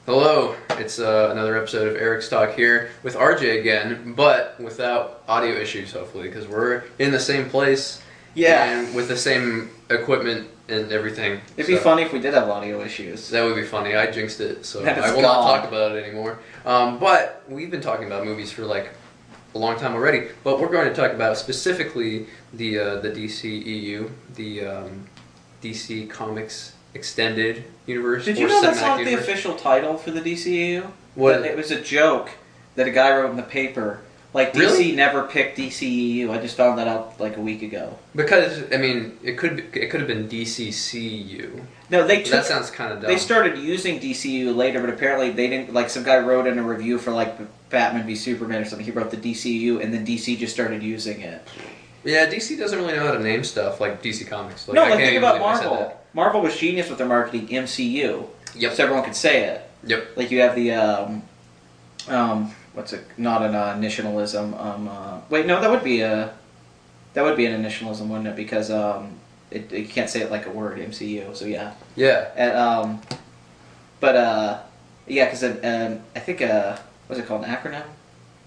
Hello, it's another episode of Eric's Talk here with RJ again, but without audio issues, hopefully, because we're in the same place and with the same equipment and everything. It'd be funny if we did have audio issues. That would be funny. I jinxed it, so I will not talk about it anymore. But we've been talking about movies for like a long time already, but we're going to talk about specifically the DCEU, the DC Comics Extended Universe. Did you know that's not the official title for the DCEU? What? It was a joke that a guy wrote in the paper. Like, DC Really? never picked DCEU. I just found that out like a week ago. Because, I mean, it could have been DCCU. No, that sounds kind of dumb. They started using DCEU later, but apparently they didn't, like, some guy wrote in a review for, like, Batman v Superman or something. He wrote the DCEU, and then DC just started using it. Yeah, DC doesn't really know how to name stuff like DC Comics. Like, no, think about Marvel. Marvel was genius with their marketing, MCU. Yep. So everyone could say it. Yep. Like, you have the, what's it? Not an initialism. Wait, no, that would be an initialism, wouldn't it? Because you can't say it like a word, MCU. So yeah. Yeah. And, yeah, because I think what's it called? An acronym?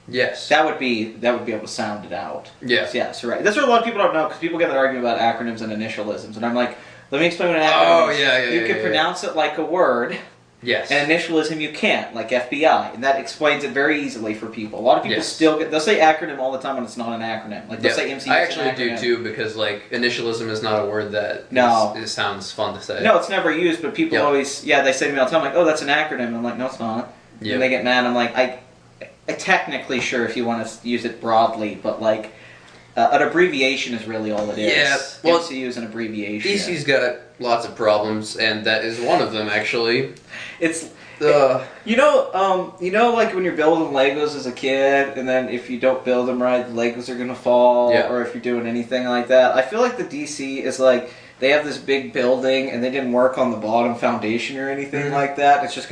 Yes. That would be able to sound it out. Yeah. So, yeah. So right. That's what a lot of people don't know, because people get that argument about acronyms and initialisms, and I'm like, let me explain what an acronym is. Yeah. You can pronounce it like a word. Yes. And initialism you can't, like FBI, and that explains it very easily for people. A lot of people they'll say acronym all the time when it's not an acronym. Like they'll say MCU. I actually do too, because like initialism is not a word that it sounds fun to say. No, it's never used, but people always they say to me all the time, like, oh, that's an acronym. And I'm like, no, it's not. And they get mad. I'm like, I technically sure if you want to use it broadly, but like an abbreviation is really all it is. Yeah, well, MCU is an abbreviation. DC's got lots of problems, and that is one of them actually. It's you know, like when you're building Legos as a kid, and then if you don't build them right, the Legos are gonna fall, or if you're doing anything like that. I feel like the DC is like they have this big building, and they didn't work on the bottom foundation or anything like that. It's just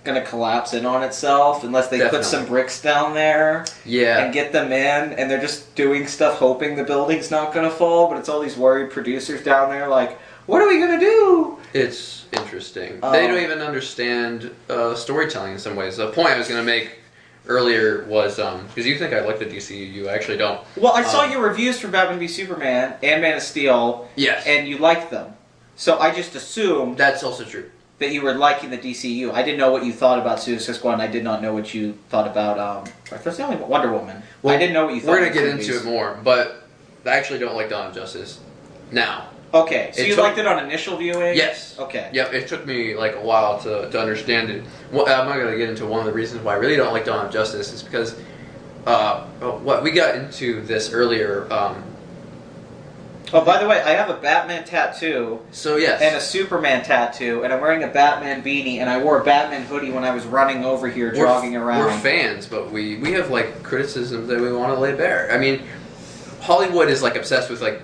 gonna collapse in on itself unless they put some bricks down there and get them in, and they're just doing stuff hoping the building's not gonna fall, but it's all these worried producers down there like, what are we gonna do? It's interesting. They don't even understand storytelling in some ways. The point I was gonna make earlier was because you think I like the DCU, I actually don't. Well, I saw your reviews for Batman v Superman and Man of Steel, and you liked them, so I just assumed that's also true that you were liking the DCU. I didn't know what you thought about Suicide Squad, and I did not know what you thought about that's the only Wonder Woman. Well, I didn't know what you thought. We're gonna get into it more, but I actually don't like Dawn of Justice now. Okay, so you liked it on initial viewing? Yes. Okay. Yep, it took me like a while to understand it. Well, I'm not going to get into one of the reasons why I really don't like Dawn of Justice is because we got into this earlier. Oh, by the way, I have a Batman tattoo. So yes. And a Superman tattoo, and I'm wearing a Batman beanie, and I wore a Batman hoodie when I was running over here, jogging around. We're fans, but we have like criticisms that we want to lay bare. I mean, Hollywood is like obsessed with like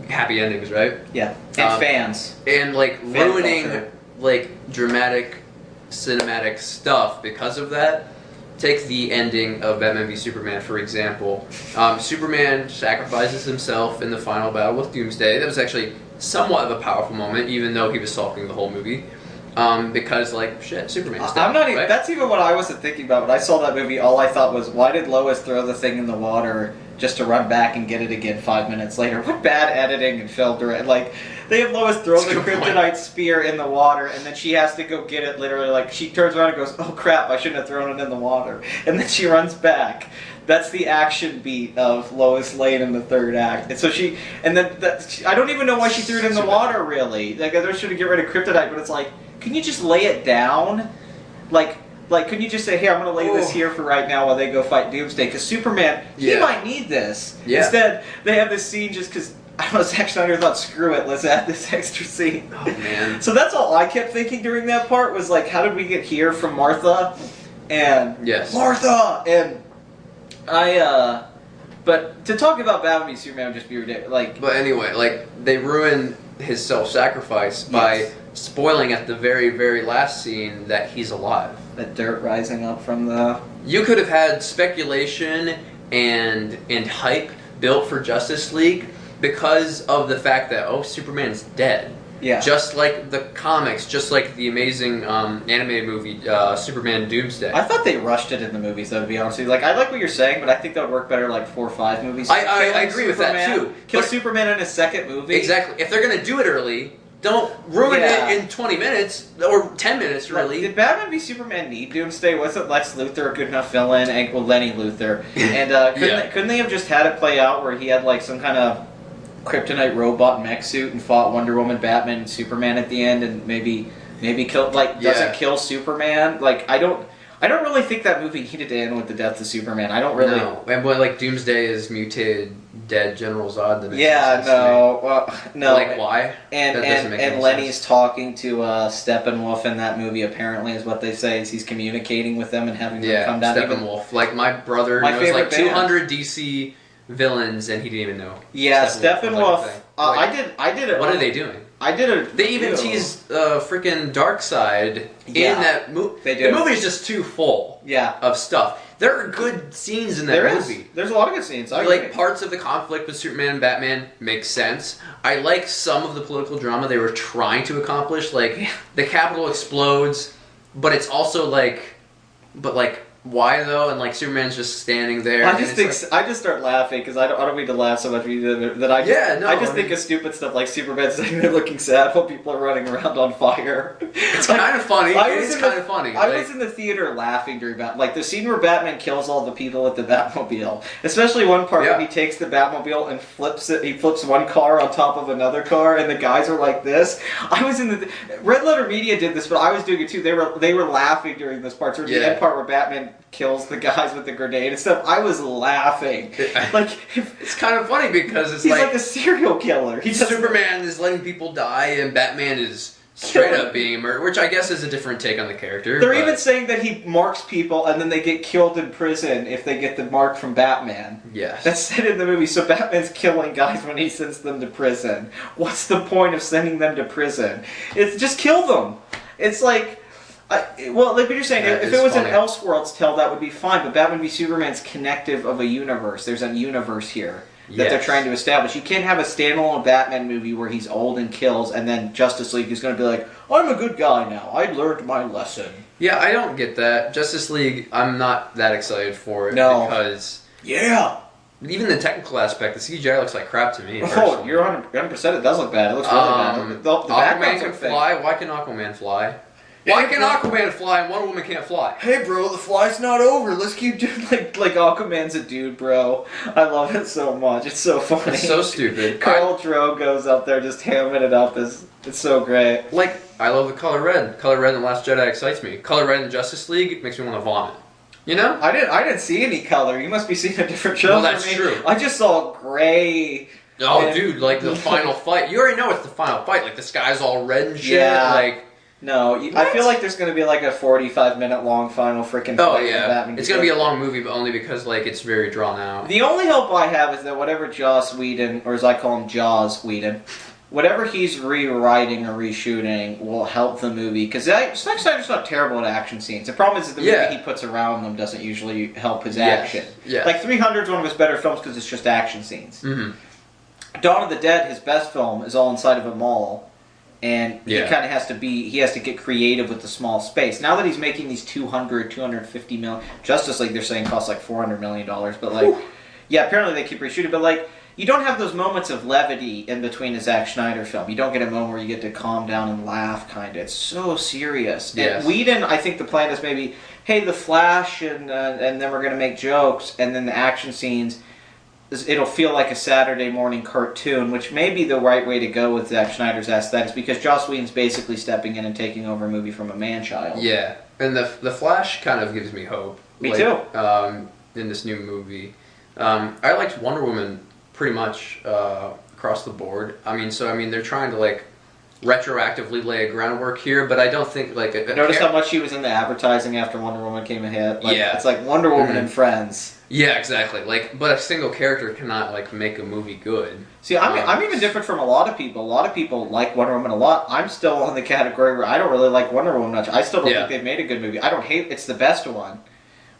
happy endings, right? Yeah, and fans. And like ruining like dramatic, cinematic stuff because of that. Take the ending of Batman v Superman, for example. Superman sacrifices himself in the final battle with Doomsday. That was actually somewhat of a powerful moment, even though he was sulking the whole movie. Because, like, shit, Superman's dead. I'm not even, that's even what I wasn't thinking about. When I saw that movie, all I thought was, why did Lois throw the thing in the water just to run back and get it again 5 minutes later? What bad editing and film direct. Like, they have Lois throw the kryptonite spear in the water, and then she has to go get it literally. Like, she turns around and goes, oh crap, I shouldn't have thrown it in the water. And then she runs back. That's the action beat of Lois Lane in the third act. And so I don't even know why she threw it in the water, really. Like, they're trying to get rid of kryptonite, but it's like, can you just lay it down? Like, couldn't you just say, hey, I'm going to lay this here for right now while they go fight Doomsday? Because Superman, he might need this. Yeah. Instead, they have this scene just because, I don't know, Zack Snyder thought, screw it, let's add this extra scene. Oh, man. So that's all I kept thinking during that part was, like, how did we get here from Martha? And Martha! And but to talk about Batman v Superman would just be ridiculous. Like, but anyway, like, they ruin his self-sacrifice by spoiling at the very, very last scene that he's alive. That dirt rising up from the... You could have had speculation and hype built for Justice League because of the fact that, oh, Superman's dead. Yeah. Just like the comics, just like the amazing animated movie Superman Doomsday. I thought they rushed it in the movies, though, to be honest with you. Like, I like what you're saying, but I think that would work better like 4 or 5 movies. I agree with that, too. Kill But- Superman in his second movie. Exactly. If they're going to do it early, don't ruin Yeah. it in 20 minutes, or 10 minutes, really. Did Batman v Superman need Doomsday? Wasn't Lex Luthor a good enough villain? And, well, Lenny Luthor. And couldn't they have just had it play out where he had like some kind of kryptonite robot mech suit and fought Wonder Woman, Batman, and Superman at the end, and maybe kill doesn't kill Superman? Like I don't really think that movie needed to end with the death of Superman. I don't really. No. And but like Doomsday is mutated dead General Zod. That makes Yeah, sense to me. no, well, no. Like why? And That doesn't make any Lenny's sense. talking to Steppenwolf in that movie. Apparently, is what they say. Is he's communicating with them and having them come down. Steppenwolf. Like my brother My knows favorite like band. 200 DC villains, and he didn't even know. Yeah, was like a Steppenwolf. thing. I did it. What are they doing? I did it. They even teased freaking Darkseid Yeah, in that movie. they do. The movie's just too full Yeah, of stuff. There are good scenes in that there is. movie. There's a lot of good scenes. I Like agree. parts of the conflict with Superman and Batman makes sense. I like some of the political drama they were trying to accomplish. Like the Capitol explodes, but it's also like, why though? And like Superman's just standing there. I and just it's think like, I just start laughing because I don't mean to laugh so much either. That I just think of stupid stuff like Superman sitting there looking sad while people are running around on fire. it's kind of funny. It's kind of funny. I Like, was in the theater laughing during like the scene where Batman kills all the people at the Batmobile. Especially one part when he takes the Batmobile and flips it. He flips one car on top of another car, and the guys are like this. I was in the Red Letter Media did this, but I was doing it too. They were laughing during this part. So the end part where Batman kills the guys with the grenade and stuff. I was laughing. Like it's kind of funny because it's he's like a serial killer. Superman is letting people die, and Batman is straight up being murdered, which I guess is a different take on the character. They're even saying that he marks people and then they get killed in prison if they get the mark from Batman. Yes. That's said in the movie, so Batman's killing guys when he sends them to prison. What's the point of sending them to prison? It's just kill them. It's like, well, like what you're saying, if it was an Elseworlds tale, that would be fine, but Batman v Superman's connective of a universe. There's a universe here that they're trying to establish. You can't have a standalone Batman movie where he's old and kills, and then Justice League is going to be like, I'm a good guy now. I learned my lesson. Yeah, I don't get that. Justice League, I'm not that excited for it. No. Because Yeah. even the technical aspect, the CGI looks like crap to me. Oh, personally. you're 100%. It does look bad. It looks really bad. The Aquaman backgrounds can look fake. fly. Why can Aquaman fly? Why can Aquaman fly and Wonder Woman can't fly? Hey, bro, the flight's not over. Let's keep doing like Aquaman's a dude, bro. I love it so much. It's so funny. It's so stupid. Carl Drogo goes up there just hamming it up. It's so great. I love the color red. Color red in The Last Jedi excites me. Color red in Justice League makes me want to vomit. You know? I didn't see any color. You must be seeing a different show. Well, that's true. I just saw gray. Oh, dude, like the final fight. You already know it's the final fight. Like the sky's all red and shit. Yeah. Like. No, I feel like there's going to be like a 45-minute long final freaking fight. Oh with yeah, Batman it's gonna be a long movie, but only because like it's very drawn out. The only hope I have is that whatever Joss Whedon, or as I call him, Jaws Whedon, whatever he's rewriting or reshooting will help the movie. Because Zack Snyder's not terrible at action scenes. The problem is that the movie he puts around them doesn't usually help his action. Yeah. Like 300 is one of his better films because it's just action scenes. Mm-hmm. Dawn of the Dead, his best film, is all inside of a mall. And he Yeah. kind of has to get creative with the small space. Now that he's making these 250 million, Justice League they're saying costs like $400 million, but like, yeah, apparently they keep reshooting, but like, you don't have those moments of levity in between a Zack Snyder film. You don't get a moment where you get to calm down and laugh, kind of. It's so serious. Yes. And Whedon, I think the plan is maybe, hey, the Flash, and then we're going to make jokes, and then the action scenes, it'll feel like a Saturday morning cartoon, which may be the right way to go with Zack Snyder's aesthetics, because Joss Whedon's basically stepping in and taking over a movie from a man-child. Yeah, and the Flash kind of gives me hope. Me too. In this new movie, I liked Wonder Woman pretty much across the board. I mean, they're trying to like retroactively lay a groundwork here, but I don't think like. Notice how much she was in the advertising after Wonder Woman came ahead. Like, yeah, it's like Wonder Woman and Friends. Yeah, exactly. Like, but a single character cannot like make a movie good. See, I'm even different from a lot of people. A lot of people like Wonder Woman a lot. I'm still in the category where I don't really like Wonder Woman much. I still don't think they've made a good movie. I don't hate it's the best one,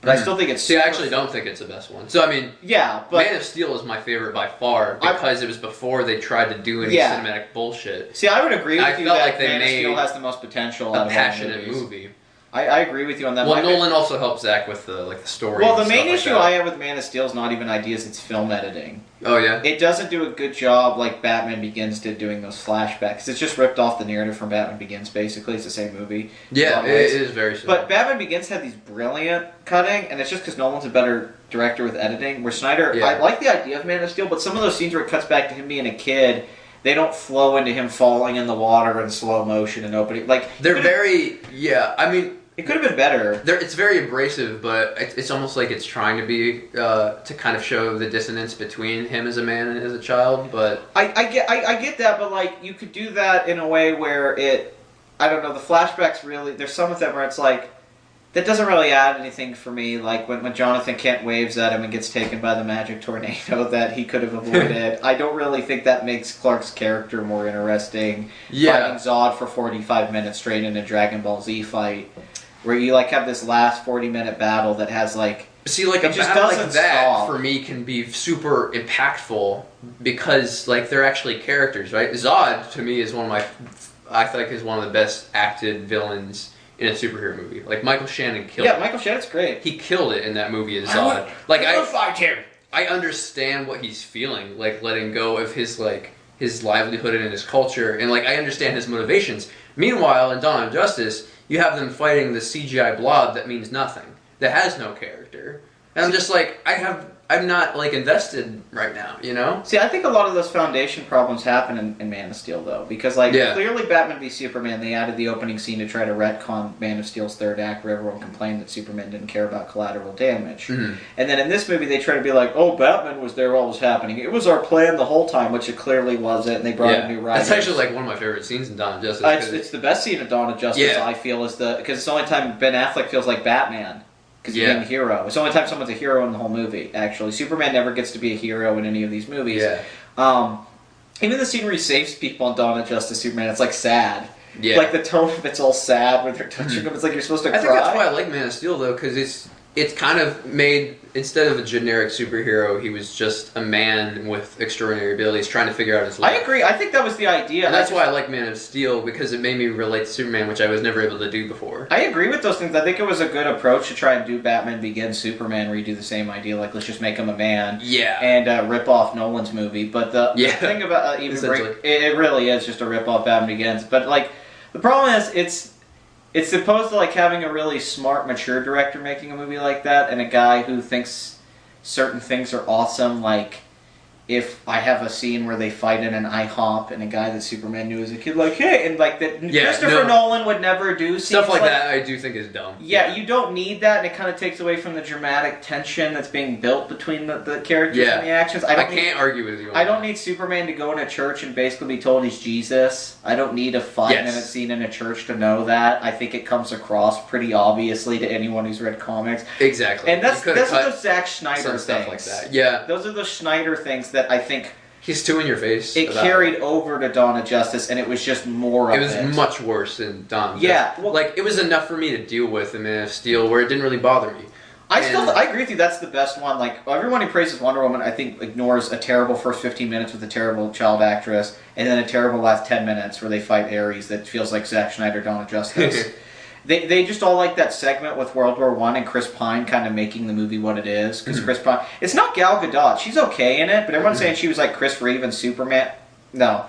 but I still think it's. See, I actually don't think it's the best one. So I mean, yeah, but Man of Steel is my favorite by far because it was before they tried to do any cinematic bullshit. See, I would agree with you felt that like they Man of made Steel has the most potential. A out of passionate all movies. movie. I agree with you on that. Well, Nolan also helped Zach with the story. Well, the and main stuff issue like that. I have with Man of Steel is not even ideas; it's film editing. Oh yeah. It doesn't do a good job like Batman Begins did doing those flashbacks. It's just ripped off the narrative from Batman Begins. Basically, it's the same movie. Yeah, it is very similar. But Batman Begins had these brilliant cutting, and it's just because Nolan's a better director with editing. Where Snyder, I like the idea of Man of Steel, but some of those scenes where it cuts back to him being a kid, they don't flow into him falling in the water in slow motion and opening. Like they're very I mean. It could have been better. It's very abrasive, but it's almost like it's trying to be to kind of show the dissonance between him as a man and as a child. But I get that, but like you could do that in a way where I don't know, the flashbacks really. There's some of them where it's like that doesn't really add anything for me. Like when Jonathan Kent waves at him and gets taken by the magic tornado that he could have avoided. I don't really think that makes Clark's character more interesting. Yeah. Fighting Zod for 45 minutes straight in a Dragon Ball Z fight. Where you like have this last 40-minute battle that has like see like a battle like that for me can be super impactful because like they're actually characters, right? Zod to me is I think is one of the best acted villains in a superhero movie. Like Michael Shannon killed it. Yeah, Michael Shannon's great. He killed it in that movie as Zod. I fight him. I understand what he's feeling, like letting go of his livelihood and his culture, and like I understand his motivations. Meanwhile, in Dawn of Justice, you have them fighting the CGI blob that means nothing, that has no character. And I'm just like, I'm not like invested right now, you know? See, I think a lot of those foundation problems happen in Man of Steel, though, because clearly Batman v Superman, they added the opening scene to try to retcon Man of Steel's third act, where everyone complained that Superman didn't care about collateral damage. Mm-hmm. And then in this movie, they try to be like, oh, Batman was there while it was happening. It was our plan the whole time, which it clearly wasn't. And they brought in new writers. That's actually like one of my favorite scenes in Dawn of Justice. It's the best scene of Dawn of Justice. I feel because it's the only time Ben Affleck feels like Batman. Because he's being a hero. It's the only time someone's a hero in the whole movie, actually. Superman never gets to be a hero in any of these movies. Yeah. Even the scene where he saves people in Dawn of Justice Superman, it's like sad. Yeah. Like the tone of it's all sad when they're touching him. It's like you're supposed to cry. I think that's why I like Man of Steel, though, because it's kind of made, instead of a generic superhero, he was just a man with extraordinary abilities trying to figure out his life. I agree. I think that was the idea. And that's why I like Man of Steel, because it made me relate to Superman, which I was never able to do before. I agree with those things. I think it was a good approach to try and do Batman Begins, Superman, redo the same idea. Like, let's just make him a man. Yeah. And rip off Nolan's movie. But the thing about it really is just a rip off Batman Begins. But, like, the problem is it's supposed to like having a really smart, mature director making a movie like that, and a guy who thinks certain things are awesome. Like if I have a scene where they fight in an IHOP, and a guy that Superman knew as a kid, like hey, and like that Christopher Nolan would never do stuff like that. I do think is dumb. Yeah, you don't need that, and it kind of takes away from the dramatic tension that's being built between the characters and the actions. I can't argue with you. I don't need Superman to go in a church and basically be told he's Jesus. I don't need a 5-minute scene in a church to know that. I think it comes across pretty obviously to anyone who's read comics. Exactly, and that's those Zack Snyder stuff like that. Yeah, those are the Snyder things that I think he's too in your face. It carried over to Dawn of Justice, and it was just more of it. It was much worse than Dawn of Justice. Yeah, well, like it was enough for me to deal with in Man of Steel, where it didn't really bother me. I agree with you. That's the best one. Like everyone who praises Wonder Woman, I think ignores a terrible first 15 minutes with a terrible child actress, and then a terrible last 10 minutes where they fight Ares. That feels like Zack Snyder Dawn of Justice. They just all like that segment with World War I and Chris Pine kind of making the movie what it is. Because Chris Pine, it's not Gal Gadot. She's okay in it, but everyone's saying she was like Chris Reeve in Superman. No,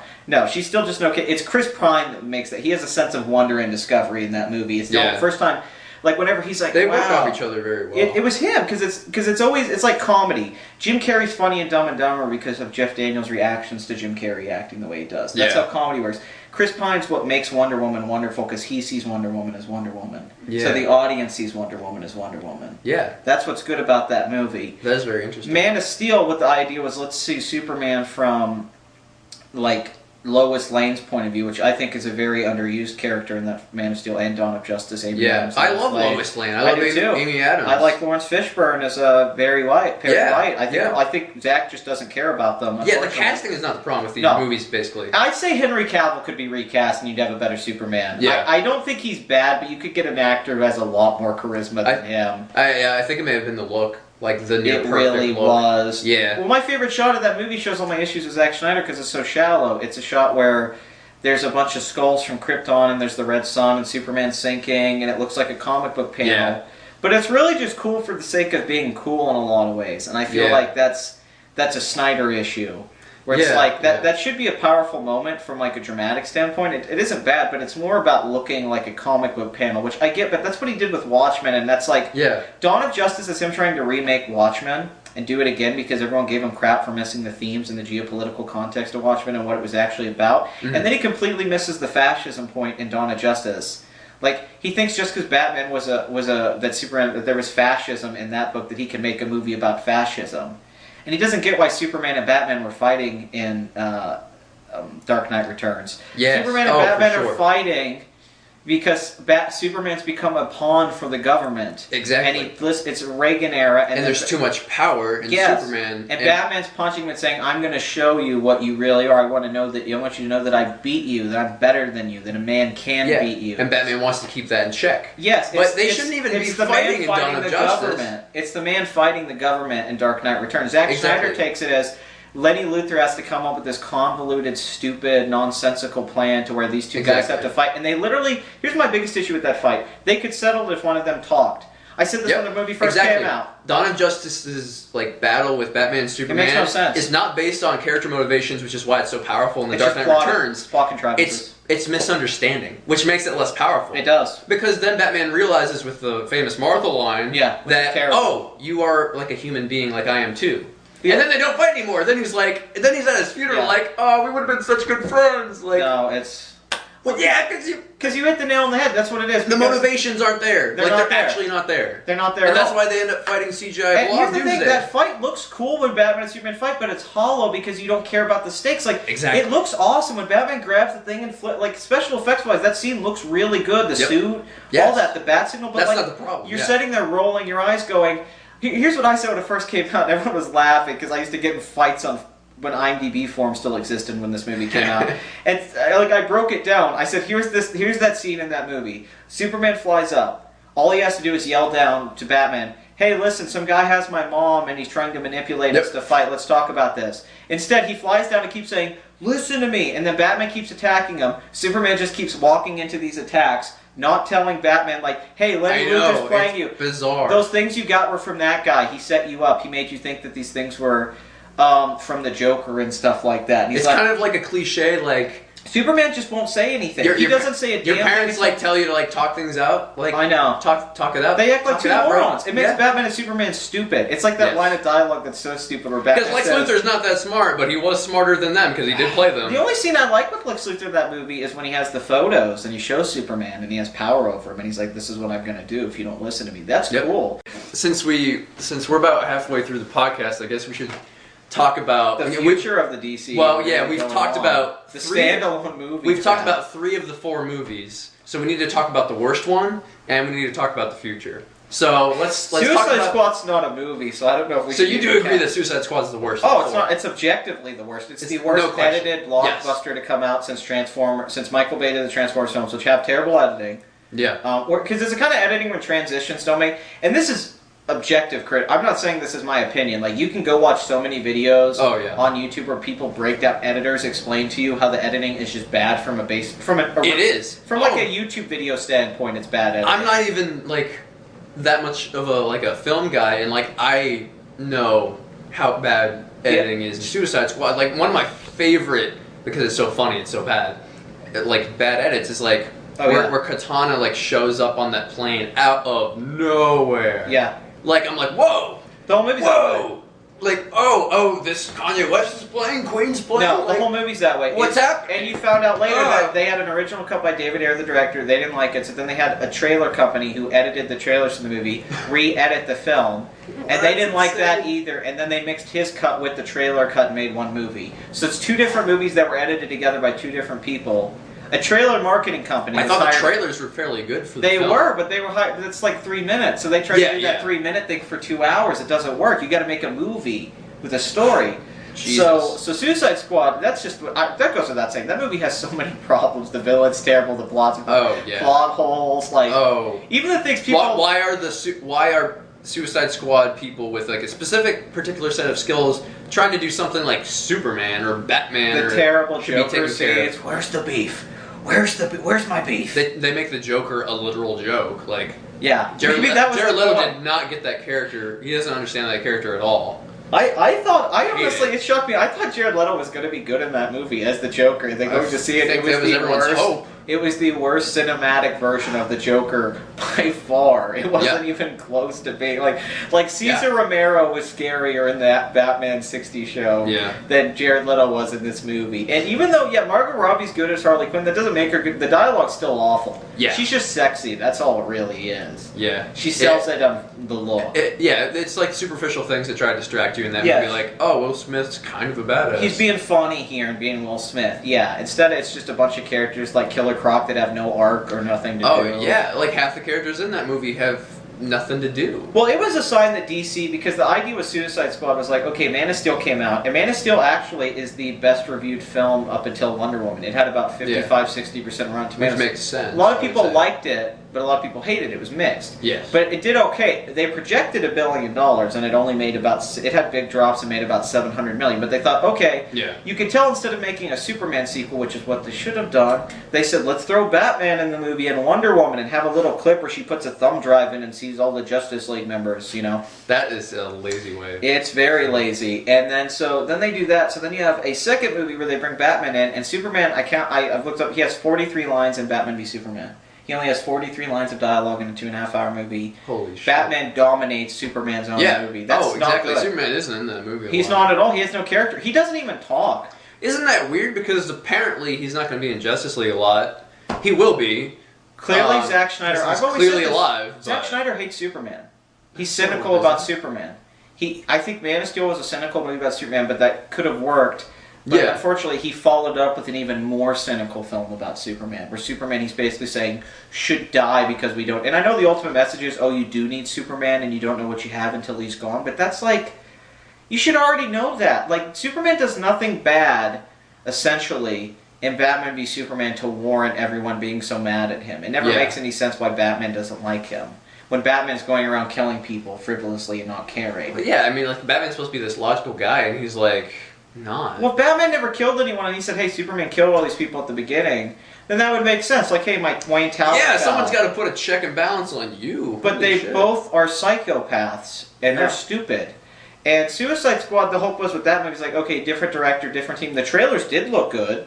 she's still just okay. It's Chris Pine that makes that. He has a sense of wonder and discovery in that movie. It's the first time. Like whenever he's like, they work off each other very well. It was him because it's like comedy. Jim Carrey's funny in Dumb and Dumber because of Jeff Daniels' reactions to Jim Carrey acting the way he does. That's how comedy works. Chris Pine's what makes Wonder Woman wonderful because he sees Wonder Woman as Wonder Woman. Yeah. So the audience sees Wonder Woman as Wonder Woman. Yeah. That's what's good about that movie. That is very interesting. Man of Steel, what the idea was, let's see Superman from like Lois Lane's point of view, which I think is a very underused character in that Man of Steel and Dawn of Justice. Amy Adams, I love Lois Lane. I love Amy Adams. I like Lawrence Fishburne as Perry White. I think Zach just doesn't care about them. Yeah, the casting is not the problem with these movies, basically. I'd say Henry Cavill could be recast and you'd have a better Superman. Yeah. I don't think he's bad, but you could get an actor who has a lot more charisma than him. I think it may have been the look. Like the near it perfect really look. Was. Yeah. Well, my favorite shot of that movie shows all my issues with Zack Snyder because it's so shallow. It's a shot where there's a bunch of skulls from Krypton and there's the red sun and Superman sinking and it looks like a comic book panel. Yeah. But it's really just cool for the sake of being cool in a lot of ways. And I feel like that's a Snyder issue. Where it's like, that should be a powerful moment from like a dramatic standpoint. It isn't bad, but it's more about looking like a comic book panel, which I get, but that's what he did with Watchmen, and that's like, Dawn of Justice is him trying to remake Watchmen and do it again because everyone gave him crap for missing the themes and the geopolitical context of Watchmen and what it was actually about. Mm-hmm. And then he completely misses the fascism point in Dawn of Justice. Like, he thinks just because Batman that there was fascism in that book that he can make a movie about fascism. And he doesn't get why Superman and Batman were fighting in Dark Knight Returns. Yes. Superman and Batman are fighting because Superman's become a pawn for the government. Exactly. And it's Reagan era. And there's too much power in Superman. And Batman's punching him and saying, I'm going to show you what you really are. I want you to know that I beat you, that I'm better than you, that a man can beat you. And Batman wants to keep that in check. Yes. But they shouldn't even be fighting in Dawn of Justice. It's the man fighting the government in Dark Knight Returns. Zack Snyder takes it as Lenny Luthor has to come up with this convoluted, stupid, nonsensical plan to where these two guys have to fight. And they literally... Here's my biggest issue with that fight. They could settle it if one of them talked. I said this when the movie first came out. Dawn of Justice's battle with Batman and Superman makes no sense. Is not based on character motivations, which is why it's so powerful in The Dark Knight Returns. Plot contrivances. It's misunderstanding, which makes it less powerful. It does. Because then Batman realizes with the famous Martha line that, you are like a human being like I am too. Yeah. And then they don't fight anymore. Then he's at his funeral we would have been such good friends. No, it's... Well, because you hit the nail on the head. That's what it is. The motivations aren't there. They're actually not there. They're not there. And that's why they end up fighting CGI. And here's the thing: that fight looks cool when Batman and Superman fight, but it's hollow because you don't care about the stakes. It looks awesome when Batman grabs the thing and special effects wise, that scene looks really good. The suit, all that, the bat signal. But that's not the problem. You're sitting there rolling your eyes, going. Here's what I said when it first came out. Everyone was laughing because I used to get in fights when IMDb forums still existed when this movie came out. And I broke it down. I said, here's that scene in that movie. Superman flies up. All he has to do is yell down to Batman, hey, listen, some guy has my mom and he's trying to manipulate us to fight. Let's talk about this. Instead, he flies down and keeps saying, listen to me. And then Batman keeps attacking him. Superman just keeps walking into these attacks, not telling Batman, hey, Lenny Luthor's playing you. Bizarre. Those things you got were from that guy. He set you up. He made you think that these things were from the Joker and stuff like that. And it's kind of like a cliche, Superman just won't say anything. He doesn't say a damn thing. Your parents tell you to talk things out. I know. Talk it out. They act like two morons. It makes Batman and Superman stupid. It's like that line of dialogue that's so stupid where Batman Because Lex Luthor's not that smart, but he was smarter than them because he did play them. The only scene I like with Lex Luthor in that movie is when he has the photos and he shows Superman and he has power over him and he's like, this is what I'm going to do if you don't listen to me. That's cool. Since we're about halfway through the podcast, I guess we should talk about the future of the DCEU. Well, we've talked about the standalone movies. We've talked about 3 of the 4 movies, so we need to talk about the worst one, and we need to talk about the future. So let's talk about... Suicide Squad's not a movie, so I don't know if we. So you do agree that Suicide Squad is the worst? Oh, it's not. It's objectively the worst. It's the worst edited blockbuster to come out since Michael Bay did the Transformers films, which have terrible editing. Yeah. Because there's a kind of editing when transitions don't make, and this is. Objective crit. I'm not saying this is my opinion. You can go watch so many videos on YouTube where people break down, editors explain to you how the editing is just bad from a YouTube video standpoint. It's bad editing. I'm not even that much of a film guy, and I know how bad editing is. Suicide Squad, one of my favorite because it's so funny, it's so bad. Bad edits is where Katana shows up on that plane out of nowhere. Yeah. I'm like, whoa! The whole movie's whoa! like, oh, this Kanye West is playing, Queen's playing. No, the like, whole movie's that way. What's happening? And you found out later that they had an original cut by David Ayer, the director. They didn't like it, so then they had a trailer company who edited the trailers for the movie re-edit the film, and they didn't like that either. And then they mixed his cut with the trailer cut and made one movie. So it's two different movies that were edited together by two different people. A trailer marketing company. I thought the trailers were fairly good for the film. They were, but they were high. It's like 3 minutes, so they tried to do that 3-minute thing for 2 hours. It doesn't work. You got to make a movie with a story. Jesus. So Suicide Squad. That's just that goes without saying. That movie has so many problems. The villain's terrible. The plot holes. Like even the things people. Why are Suicide Squad people with like a specific particular set of skills trying to do something like Superman or Batman? The terrible Joker scenes. Where's the beef? Where's my beef? They make the Joker a literal joke. Like Jared Leto did not get that character. He doesn't understand that character at all. I honestly, it shocked me. I thought Jared Leto was going to be good in that movie as the Joker. They going to see it. It was everyone's hope. It was the worst cinematic version of the Joker by far. It wasn't even close to being like Cesar Romero was scarier in that Batman 60 show than Jared Leto was in this movie. And even though Margot Robbie's good as Harley Quinn, that doesn't make her good. The dialogue's still awful. Yeah, she's just sexy. That's all it really is. Yeah, she sells it on the look. It's like superficial things that try to distract you in that movie. Like, oh, Will Smith's kind of a badass. He's being funny here and being Will Smith. Yeah, instead it's just a bunch of characters like Killer Croc that have no arc or nothing to do. Oh yeah, like half the characters in that movie have nothing to do. Well, it was a sign that DC, because the idea with Suicide Squad was like, okay, Man of Steel came out, and Man of Steel actually is the best reviewed film up until Wonder Woman. It had about 55-60% Rotten Tomatoes. Which makes sense. A lot of people liked it, but a lot of people hated it. It was mixed. Yes. But it did okay. They projected $1 billion, and it only made it had big drops and made about $700 million. But they thought, okay, you could tell instead of making a Superman sequel, which is what they should have done, they said, let's throw Batman in the movie and Wonder Woman and have a little clip where she puts a thumb drive in and sees all the Justice League members, That is a lazy way. It's very lazy. And then they do that, so then you have a second movie where they bring Batman in, and Superman, I've looked up, he has 43 lines in Batman v Superman. He only has 43 lines of dialogue in a 2.5-hour movie. Holy shit. Batman dominates Superman's own movie. That's exactly. Not good. Superman isn't in that movie. He's not at all. He has no character. He doesn't even talk. Isn't that weird? Because apparently he's not going to be in Justice League a lot. He will be. Clearly, Zack Schneider. He's clearly alive. Zack Schneider hates Superman. He's cynical about Superman. I think Man of Steel was a cynical movie about Superman, but that could have worked. But unfortunately, he followed up with an even more cynical film about Superman, where Superman, he's basically saying, should die because we don't... And I know the ultimate message is, oh, you do need Superman, and you don't know what you have until he's gone, but that's like... You should already know that. Like, Superman does nothing bad, essentially, in Batman v Superman to warrant everyone being so mad at him. It never makes any sense why Batman doesn't like him. When Batman's going around killing people frivolously and not caring. But yeah, I mean, like, Batman's supposed to be this logical guy, and he's like... Not. Well, if Batman never killed anyone, and he said, "Hey, Superman killed all these people at the beginning," then that would make sense. Like, hey, my Wayne Tower. Yeah, someone's got to put a check and balance on you. But they both are psychopaths, and they're stupid. And Suicide Squad, the hope was with that movie is like, okay, different director, different team. The trailers did look good.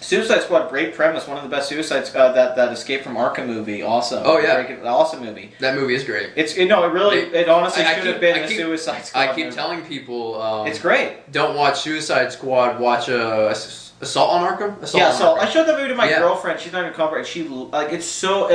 Suicide Squad, great premise, one of the best Suicide that Escape from Arkham movie, awesome. Oh yeah, awesome movie. That movie is great. It honestly should have been a Suicide Squad. I keep telling people, it's great. Don't watch Suicide Squad. Watch Assault on Arkham. I showed that movie to my girlfriend. She's not even comfortable. She it's so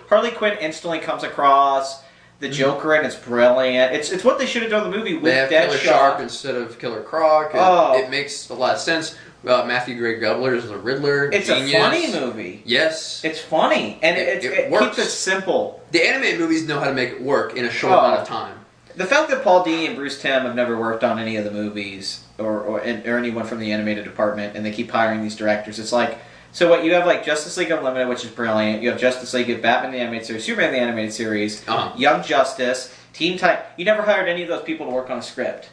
Harley Quinn instantly comes across. The Joker, and it's brilliant. It's what they should have done in the movie with Deadshot. They have Killer Shark instead of Killer Croc. It makes a lot of sense. Matthew Gray Gubler is the Riddler. It's a funny movie. Yes. It's funny, and it keeps it simple. The animated movies know how to make it work in a short amount of time. The fact that Paul Dini and Bruce Timm have never worked on any of the movies, or anyone from the animated department, and they keep hiring these directors, it's like... So what you have, like, Justice League Unlimited, which is brilliant. You have Justice League, you have Batman the Animated Series, Superman the Animated Series, Young Justice, Teen Titans. You never hired any of those people to work on a script.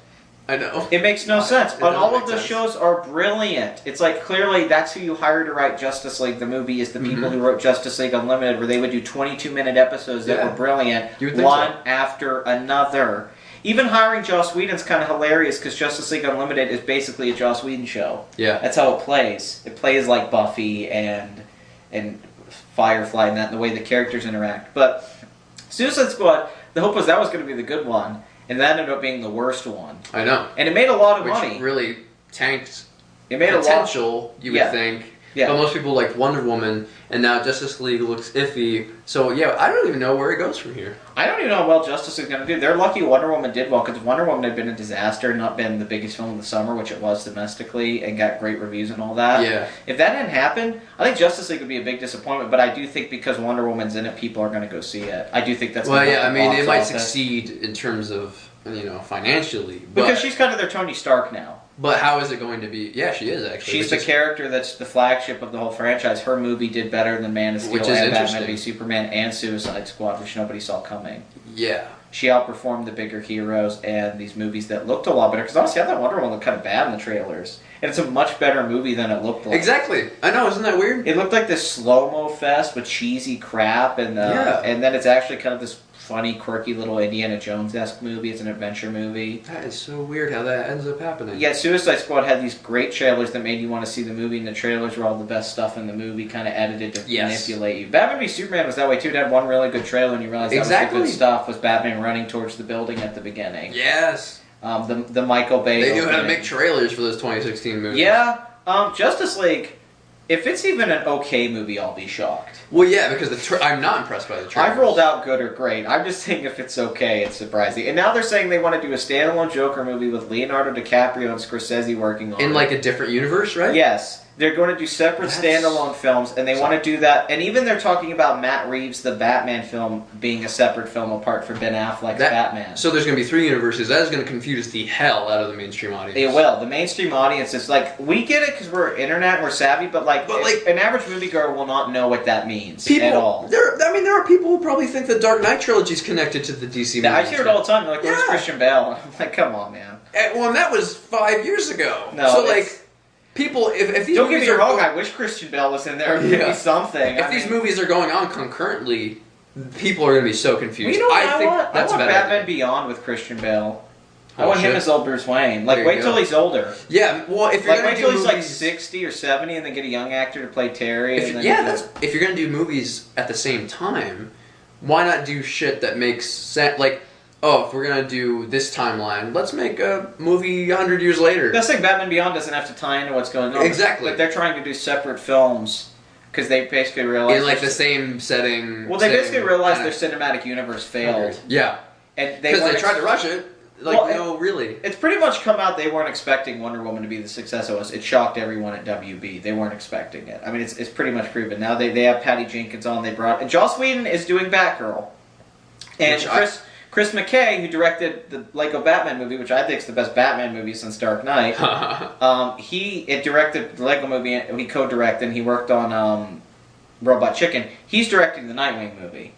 I know. It makes no sense. And all of those shows are brilliant. It's like, clearly, that's who you hire to write Justice League. The movie is the people who wrote Justice League Unlimited, where they would do 22-minute episodes that were brilliant, one after another. Even hiring Joss Whedon's kind of hilarious, because Justice League Unlimited is basically a Joss Whedon show. Yeah. That's how it plays. It plays like Buffy and Firefly and that, and the way the characters interact. But Suicide Squad, the hope was that was going to be the good one. and that ended up being the worst one. I know. And it made a lot of Which money. really tanked It made potential, you would Yeah. think. Yeah. But most people liked Wonder Woman, and now Justice League looks iffy. So, yeah, I don't even know where it goes from here. I don't even know how well Justice League is going to do. They're lucky Wonder Woman did well, because Wonder Woman had been a disaster, not been the biggest film of the summer, which it was domestically, and got great reviews and all that. Yeah. If that hadn't happened, I think Justice League would be a big disappointment, but I do think because Wonder Woman's in it, people are going to go see it. I do think that's Well, gonna yeah, I help the mean, box it might office. succeed in terms of, financially. But, Because she's kind of their Tony Stark now. But how is it going to be? Yeah, she is, actually. She's the character that's the flagship of the whole franchise. Her movie did better than Man of Steel Which is and Batman interesting. v Superman and Suicide Squad, which nobody saw coming. Yeah. She outperformed the bigger heroes and these movies that looked a lot better. Because honestly, I thought Wonder Woman looked kind of bad in the trailers. And it's a much better movie than it looked like. Exactly. I know, isn't that weird? It looked like this slow-mo fest with cheesy crap. And then it's actually kind of this funny, quirky little Indiana Jones-esque movie. It's an adventure movie. That is so weird how that ends up happening. Yet Suicide Squad had these great trailers that made you want to see the movie, and the trailers were all the best stuff in the movie, kind of edited to manipulate you. Batman v Superman was that way too. It had one really good trailer, and you realized that was the good stuff, was Batman running towards the building at the beginning. Yes. The Michael Bay. They knew how to make trailers for those 2016 movies. Yeah. Justice League, if it's even an okay movie, I'll be shocked. Well, yeah, because I'm not impressed by the trailers. I've rolled out good or great. I'm just saying if it's okay, it's surprising. And now they're saying they want to do a standalone Joker movie with Leonardo DiCaprio and Scorsese working on it. In like a different universe, right? Yes. They're going to do separate standalone films, and they want to do that. And even they're talking about Matt Reeves' The Batman film being a separate film apart from Ben Affleck's Batman. So there's going to be 3 universes. That is going to confuse the hell out of the mainstream audience. It will. The mainstream audience is like, we get it because we're internet and we're savvy, but an average moviegoer will not know what that means at all. There are people who probably think the Dark Knight trilogy is connected to the DC movies. I hear it all the time. They're like, where's Christian Bale? I'm like, come on, man. Well, and that was 5 years ago. No, so people, if these don't get movies me are wrong, I wish Christian Bale was in there. Maybe something. If these movies are going on concurrently, people are going to be so confused. Well, you know what I want? That's I want a bad Batman idea. Beyond with Christian Bale. I Oh, want him shit. as old Bruce Wayne. Like, wait till he's older. Yeah, well, if you're Like, going wait to till do he's movies, like 60 or 70 and then get a young actor to play Terry. if you're going to do movies at the same time, why not do shit that makes sense? Like, if we're going to do this timeline, let's make a movie 100 years later. That's like Batman Beyond doesn't have to tie into what's going on. Exactly. But they're trying to do separate films because they basically realized... In like the same setting. Well, they basically realized their cinematic universe failed. Yeah. And Because they tried to rush it. Like, no, really. It's pretty much come out they weren't expecting Wonder Woman to be the success it was. It shocked everyone at WB. They weren't expecting it. I mean, it's pretty much proven. Now they have Patty Jenkins on. And Joss Whedon is doing Batgirl. And Chris McKay, who directed the Lego Batman movie, which I think is the best Batman movie since Dark Knight, he directed the Lego movie, he co-directed, and he worked on Robot Chicken. He's directing the Nightwing movie.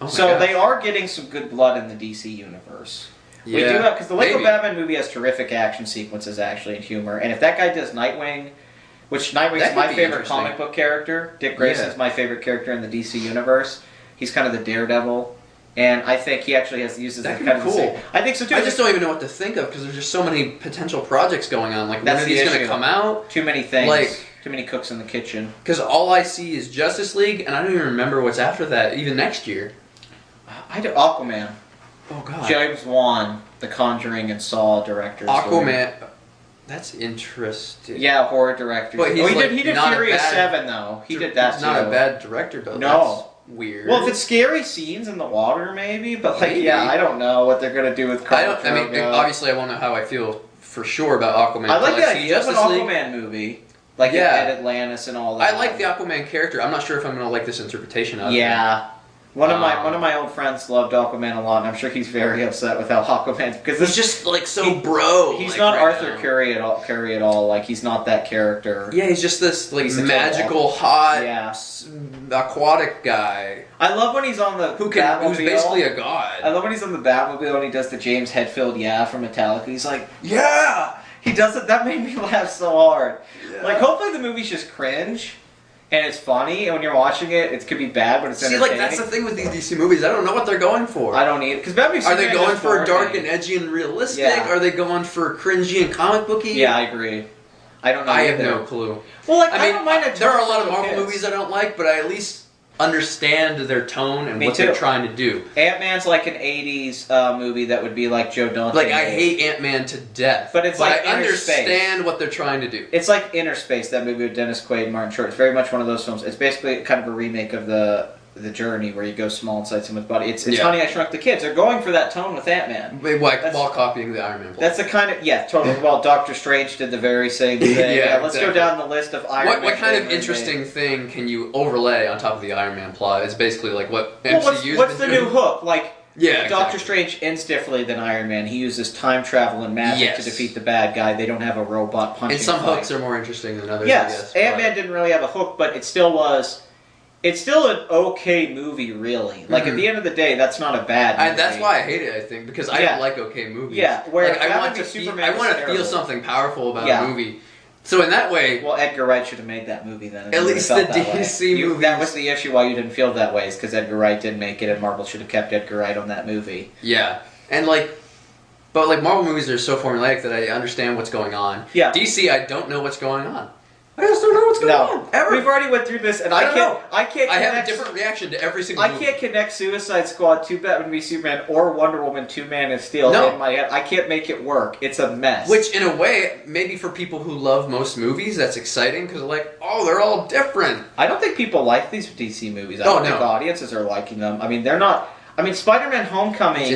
Oh so gosh. they are getting some good blood in the DC universe. Yeah, we do have, because the Lego maybe. Batman movie has terrific action sequences, actually, and humor. And if that guy does Nightwing, which Nightwing's That could my be favorite interesting. comic book character, Dick Grayson's my favorite character in the DC universe. He's kind of the Daredevil. And I think he actually uses That that could kind be of cool. I think so too. I just don't even know what to think of because there's just so many potential projects going on. Like, when That's are the these going to issue. come out? Too many things. Like, too many cooks in the kitchen. because all I see is Justice League, and I don't even remember what's after that, even next year. Aquaman. Oh, God. James Wan, The Conjuring and Saw director. Aquaman. That's interesting. Yeah, horror director. But he's he did not a Furious bad 7, though. He did that, He's too. not a bad director, though. No. That's weird. Well, if it's scary scenes in the water, maybe. But, Maybe. yeah, I don't know what they're going to do with Khal Drogo. Obviously, I won't know how I feel for sure about Aquaman. I like until the see idea of an Justice League. Aquaman movie. Like Yeah. at Atlantis and all that. I like the Aquaman character. I'm not sure if I'm going to like this interpretation of it. Yeah. One of my old friends loved Aquaman a lot, and I'm sure he's very upset with how Aquaman's because He's just like bro. He's like, not right Arthur now. Curry at all. Like he's not that character. Yeah, he's just this like He's a magical, hot, Yeah. aquatic guy I love when he's on the who's Batmobile. basically a I god. love when he's on the Batmobile and he does the James Hetfield "Yeah" from Metallica. He's like, Yeah. he does it. That made me laugh so hard. Yeah. Like, hopefully the movie's just cringe. And it's funny, and when you're watching it, it could be bad, but it's See, entertaining. like that's the thing with these DC movies. I don't know what they're going for. I don't need it because Batman. Are they Superman going just for bored dark me. and edgy and realistic? Yeah. Are they going for cringy and comic booky? Yeah, I agree. I don't know. I have either. no clue. Well, like I mean, don't mind there are a lot of little Marvel kids. movies I don't like, but I at least understand their tone and Me what too. they're trying to do. Ant-Man's like an 80s movie that would be like Joe Dante. Like, I hate Ant-Man to death. But it's like I Inner understand Space. what they're trying to do. It's like Inner Space, that movie with Dennis Quaid and Martin Short. It's very much one of those films. It's basically kind of a remake of the Journey, where you go small inside someone's body. It's Honey, I Shrunk the Kids. They're going for that tone with Ant-Man. While copying the Iron Man plot. That's the kind of, totally. Well, Doctor Strange did the very same thing. Yeah, let's exactly. go down the list of Iron Man. What kind of things interesting made. thing can you overlay on top of the Iron Man plot? It's basically like what MCU's what's been the doing. new hook? Like, Yeah, Doctor exactly. Strange ends differently than Iron Man. He uses time travel and magic to defeat the bad guy. They don't have a robot punching. And some fight. hooks are more interesting than others. Yes, I guess, Ant-Man didn't really have a hook, but it still was. It's still an okay movie, really. Like, at the end of the day, that's not a bad movie. That's why I hate it, I think, because I don't like okay movies. Yeah, where like, I want to feel something powerful about a movie. So in that way... Well, Edgar Wright should have made that movie then. At least the DC movies... That was the issue why you didn't feel that way, is because Edgar Wright didn't make it, and Marvel should have kept Edgar Wright on that movie. Yeah, and but Marvel movies are so formulaic that I understand what's going on. Yeah. DC, I don't know what's going on. I just don't know what's going on. Ever. We've already went through this, and I can't. I have a different reaction to every single movie. I can't connect Suicide Squad to Batman v Superman or Wonder Woman to Man of Steel in my head. I can't make it work. It's a mess. Which, in a way, maybe for people who love most movies, that's exciting because they're like, oh, they're all different. I don't think people like these DC movies. I don't think audiences are liking them. I mean, they're not. I mean, Spider-Man: Homecoming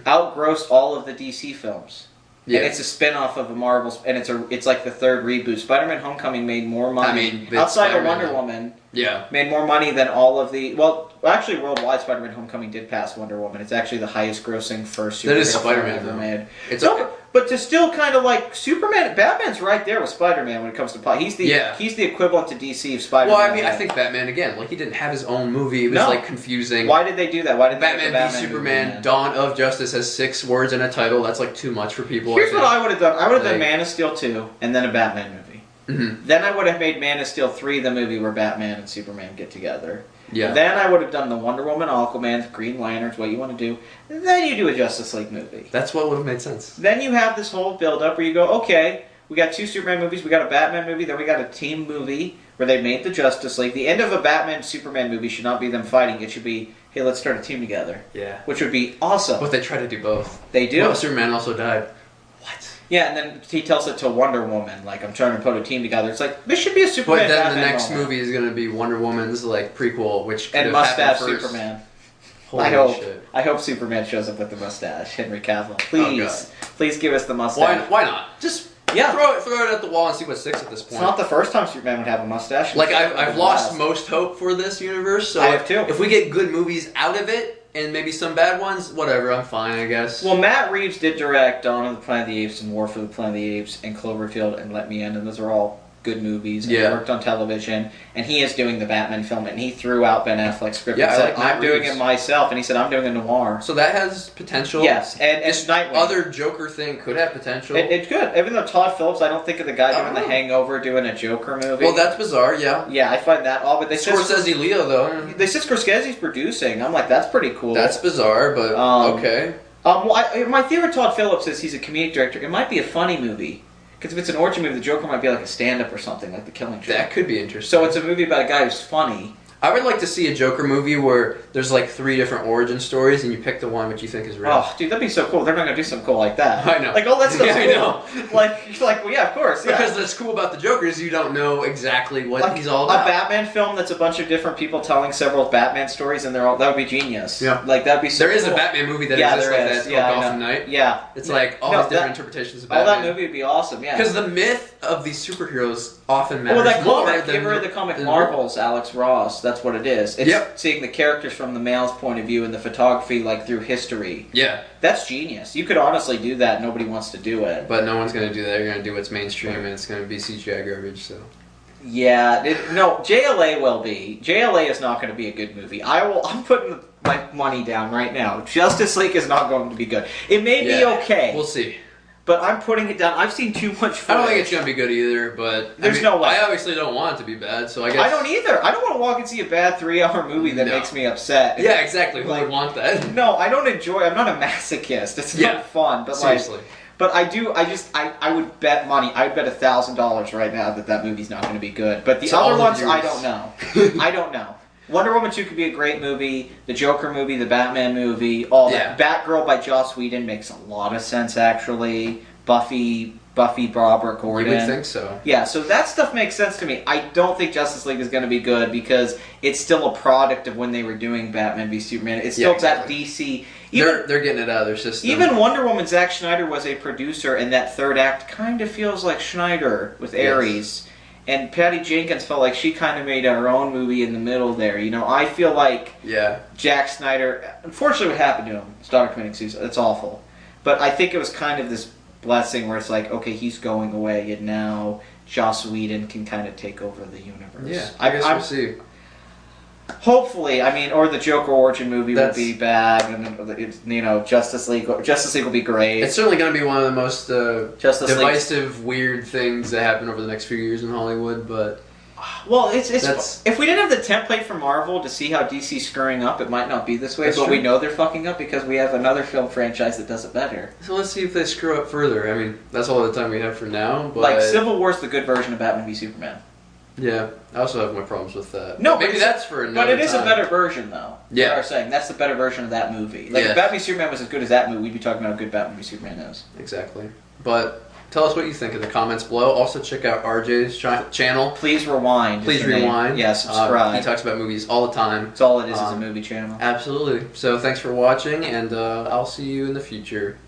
outgrossed all of the DC films. Yeah. And it's a spin-off of a Marvel, and it's like the third reboot. Spider-Man: Homecoming made more money outside of Wonder Woman. Yeah, made more money than all of the. Well, actually, worldwide, Spider-Man: Homecoming did pass Wonder Woman. It's actually the highest-grossing first superhero film ever made. But to still kind of like Superman, Batman's right there with Spider-Man when it comes to plot. He's the equivalent to DC of Spider-Man. Well, I mean, I think Batman again. Like, he didn't have his own movie. It was confusing. Why did they do that? Why did Batman v Superman: Dawn of Justice has 6 words in a title? That's like too much for people. Here's what I would have done. I would have done Man of Steel 2 and then a Batman movie. Mm-hmm. Then I would have made Man of Steel 3 the movie where Batman and Superman get together. Yeah. Then I would have done the Wonder Woman, Aquaman, Green Lanterns, what you want to do. Then you do a Justice League movie. That's what would have made sense. Then you have this whole build-up where you go, okay, we got 2 Superman movies, we got a Batman movie, then we got a team movie where they made the Justice League. The end of a Batman-Superman movie should not be them fighting. It should be, hey, let's start a team together. Yeah. Which would be awesome. But they try to do both. They do. Well, Superman also died. What? Yeah, and then he tells it to Wonder Woman, like, I'm trying to put a team together. It's like, this should be a Superman. But then Batman the next moment. movie is going to be Wonder Woman's, like, prequel, which could and have mustache happened first. Superman. Holy shit. I hope Superman shows up with the mustache, Henry Cavill. Please, please give us the mustache. Why not? Just throw it at the wall and see what sticks at this point. It's not the first time Superman would have a mustache. Like, I've lost most hope for this universe, so I have too. If we get good movies out of it, and maybe some bad ones, whatever, I'm fine, I guess. Well, Matt Reeves did direct Dawn of the Planet of the Apes and War for the Planet of the Apes and Cloverfield and Let Me In, and those are all good movies. And he worked on television, and he is doing the Batman film, and he threw out Ben Affleck's script and said, I'm doing it myself, and he said, I'm doing a noir. So that has potential. Yes, and this other Joker thing could have potential. It could. Even though Todd Phillips, I don't think of the guy doing The Hangover doing a Joker movie. Well, that's bizarre, yeah. Yeah, I find that odd, but they Scorsese Leo, though. They said Scorsese's producing. I'm like, that's pretty cool. That's bizarre, but okay. My theory with Todd Phillips is he's a comedic director. It might be a funny movie. Because if it's an origin movie, the Joker might be like a stand-up or something, like The Killing Joke. That could be interesting. So it's a movie about a guy who's funny. I would like to see a Joker movie where there's like 3 different origin stories and you pick the one which you think is real. Oh, dude, that'd be so cool. They're not going to do something cool like that. I know. Like, all that stuff's cool. I know. Like, well, yeah, of course. Yeah. Because what's cool about the Joker is you don't know exactly what he's all about. A Batman film that's a bunch of different people telling several Batman stories and that would be genius. Yeah. Like, that'd be so There is cool. a Batman movie that exists like that. It's called Gotham Knight. Yeah. It's like all these different interpretations of Batman. All that movie would be awesome, yeah. Because the myth of these superheroes often matters that more comic, than... you ever read the comic Marvels, Alex Ross? That's what it is. It's seeing the characters from the male's point of view and the photography, like, through history. Yeah. That's genius. You could honestly do that. Nobody wants to do it. But no one's going to do that. You're going to do what's mainstream, and it's going to be CGI garbage, so... Yeah. No, JLA will be. JLA is not going to be a good movie. I'm putting my money down right now. Justice League is not going to be good. It may be okay. We'll see. But I'm putting it down. I've seen too much footage. I don't think it's going to be good either, but... There's no way. I obviously don't want it to be bad, so I guess... I don't either. I don't want to walk and see a bad 3-hour movie that makes me upset. Yeah, exactly. Who would want that? No, I don't enjoy... I'm not a masochist. It's not fun. But seriously. But I do... I would bet money. I would bet $1,000 right now that movie's not going to be good. But the other ones, I don't know. I don't know. Wonder Woman 2 could be a great movie. The Joker movie, the Batman movie, all that. Batgirl by Joss Whedon makes a lot of sense, actually. Buffy Robert Gordon. You would think so. Yeah, so that stuff makes sense to me. I don't think Justice League is going to be good because it's still a product of when they were doing Batman v Superman. It's still that DC. They're getting it out of their system. Even Wonder Woman, Zack Snyder was a producer, and that third act kind of feels like Schneider with Ares. Yes. And Patty Jenkins felt like she kind of made her own movie in the middle there. You know, I feel like Jack Snyder... Unfortunately, what happened to him, his daughter committing suicide, it's awful. But I think it was kind of this blessing where it's like, okay, he's going away, and now Joss Whedon can kind of take over the universe. Yeah, I guess we'll see. Hopefully, I mean, or the Joker origin movie will be bad, and you know, Justice League will be great. It's certainly going to be one of the most divisive, weird things that happen over the next few years in Hollywood. But well, it's if we didn't have the template for Marvel to see how DC's screwing up, it might not be this way. But we know they're fucking up because we have another film franchise that does it better. So let's see if they screw up further. I mean, that's all the time we have for now. But like Civil War's the good version of Batman v Superman. Yeah, I also have my problems with that. No, maybe that's for another But it is a better version, though. Yeah. You are saying that's the better version of that movie. Like, if Batman v Superman was as good as that movie, we'd be talking about how good Batman v Superman is. Exactly. But tell us what you think in the comments below. Also, check out RJ's channel. Please rewind. Please rewind. Yeah, subscribe. He talks about movies all the time. That's all it is a movie channel. Absolutely. So thanks for watching, and I'll see you in the future.